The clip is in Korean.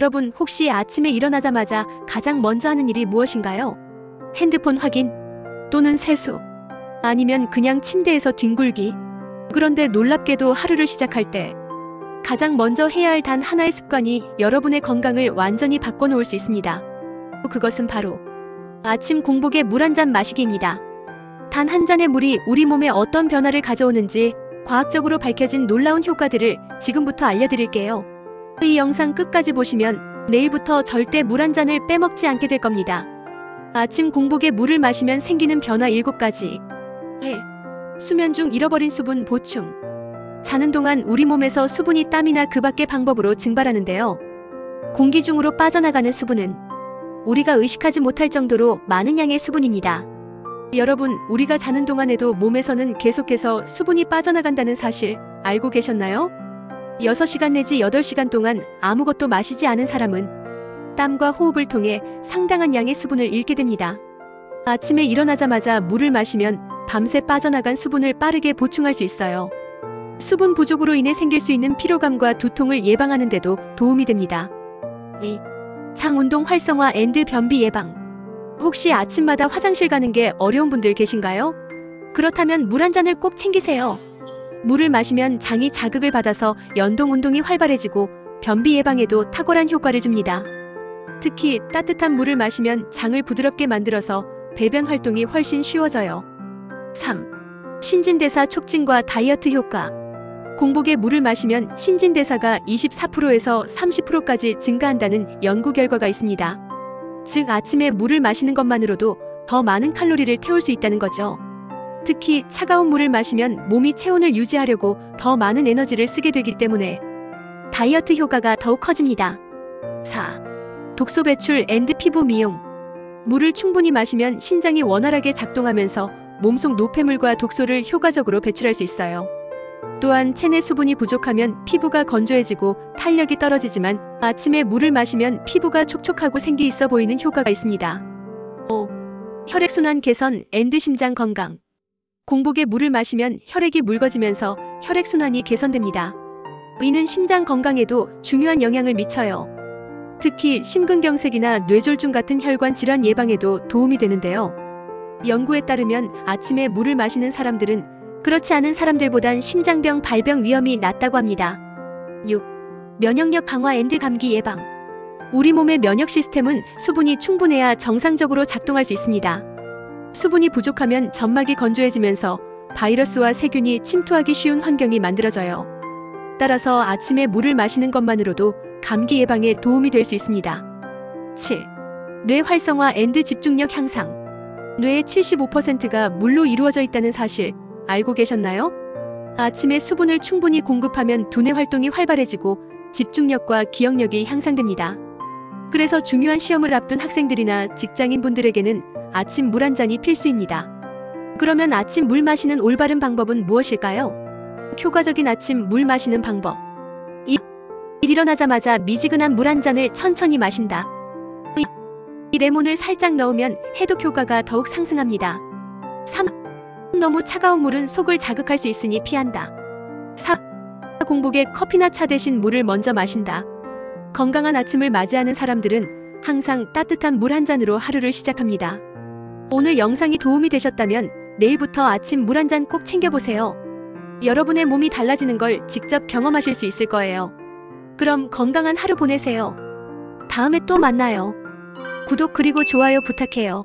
여러분 혹시 아침에 일어나자마자 가장 먼저 하는 일이 무엇인가요? 핸드폰 확인? 또는 세수? 아니면 그냥 침대에서 뒹굴기? 그런데 놀랍게도 하루를 시작할 때 가장 먼저 해야 할 단 하나의 습관이 여러분의 건강을 완전히 바꿔놓을 수 있습니다. 그것은 바로 아침 공복에 물 한 잔 마시기입니다. 단 한 잔의 물이 우리 몸에 어떤 변화를 가져오는지 과학적으로 밝혀진 놀라운 효과들을 지금부터 알려드릴게요. 이 영상 끝까지 보시면 내일부터 절대 물 한 잔을 빼먹지 않게 될 겁니다. 아침 공복에 물을 마시면 생기는 변화 7가지. 1. 수면 중 잃어버린 수분 보충. 자는 동안 우리 몸에서 수분이 땀이나 그 밖의 방법으로 증발하는데요. 공기 중으로 빠져나가는 수분은 우리가 의식하지 못할 정도로 많은 양의 수분입니다. 여러분, 우리가 자는 동안에도 몸에서는 계속해서 수분이 빠져나간다는 사실 알고 계셨나요? 6시간 내지 8시간 동안 아무것도 마시지 않은 사람은 땀과 호흡을 통해 상당한 양의 수분을 잃게 됩니다. 아침에 일어나자마자 물을 마시면 밤새 빠져나간 수분을 빠르게 보충할 수 있어요. 수분 부족으로 인해 생길 수 있는 피로감과 두통을 예방하는 데도 도움이 됩니다. 2. 장 운동 활성화 앤드 변비 예방. 혹시 아침마다 화장실 가는 게 어려운 분들 계신가요? 그렇다면 물 한 잔을 꼭 챙기세요. 물을 마시면 장이 자극을 받아서 연동 운동이 활발해지고 변비 예방에도 탁월한 효과를 줍니다. 특히 따뜻한 물을 마시면 장을 부드럽게 만들어서 배변 활동이 훨씬 쉬워져요. 3. 신진대사 촉진과 다이어트 효과. 공복에 물을 마시면 신진대사가 24%에서 30%까지 증가한다는 연구 결과가 있습니다. 즉 아침에 물을 마시는 것만으로도 더 많은 칼로리를 태울 수 있다는 거죠. 특히 차가운 물을 마시면 몸이 체온을 유지하려고 더 많은 에너지를 쓰게 되기 때문에 다이어트 효과가 더욱 커집니다. 4. 독소 배출 앤드 피부 미용. 물을 충분히 마시면 신장이 원활하게 작동하면서 몸속 노폐물과 독소를 효과적으로 배출할 수 있어요. 또한 체내 수분이 부족하면 피부가 건조해지고 탄력이 떨어지지만 아침에 물을 마시면 피부가 촉촉하고 생기 있어 보이는 효과가 있습니다. 5. 혈액순환 개선 앤드 심장 건강. 공복에 물을 마시면 혈액이 묽어지면서 혈액순환이 개선됩니다. 이는 심장 건강에도 중요한 영향을 미쳐요. 특히 심근경색이나 뇌졸중 같은 혈관 질환 예방에도 도움이 되는데요. 연구에 따르면 아침에 물을 마시는 사람들은 그렇지 않은 사람들보단 심장병 발병 위험이 낮다고 합니다. 6. 면역력 강화 앤드 감기 예방. 우리 몸의 면역 시스템은 수분이 충분해야 정상적으로 작동할 수 있습니다. 수분이 부족하면 점막이 건조해지면서 바이러스와 세균이 침투하기 쉬운 환경이 만들어져요. 따라서 아침에 물을 마시는 것만으로도 감기 예방에 도움이 될 수 있습니다. 7. 뇌 활성화 앤드 집중력 향상. 뇌의 75%가 물로 이루어져 있다는 사실 알고 계셨나요? 아침에 수분을 충분히 공급하면 두뇌 활동이 활발해지고 집중력과 기억력이 향상됩니다. 그래서 중요한 시험을 앞둔 학생들이나 직장인분들에게는 아침 물 한 잔이 필수입니다. 그러면 아침 물 마시는 올바른 방법은 무엇일까요? 효과적인 아침 물 마시는 방법. 2. 일어나자마자 미지근한 물 한 잔을 천천히 마신다. 2. 레몬을 살짝 넣으면 해독 효과가 더욱 상승합니다. 3. 너무 차가운 물은 속을 자극할 수 있으니 피한다. 4. 공복에 커피나 차 대신 물을 먼저 마신다. 건강한 아침을 맞이하는 사람들은 항상 따뜻한 물 한 잔으로 하루를 시작합니다. 오늘 영상이 도움이 되셨다면 내일부터 아침 물 한 잔 꼭 챙겨보세요. 여러분의 몸이 달라지는 걸 직접 경험하실 수 있을 거예요. 그럼 건강한 하루 보내세요. 다음에 또 만나요. 구독 그리고 좋아요 부탁해요.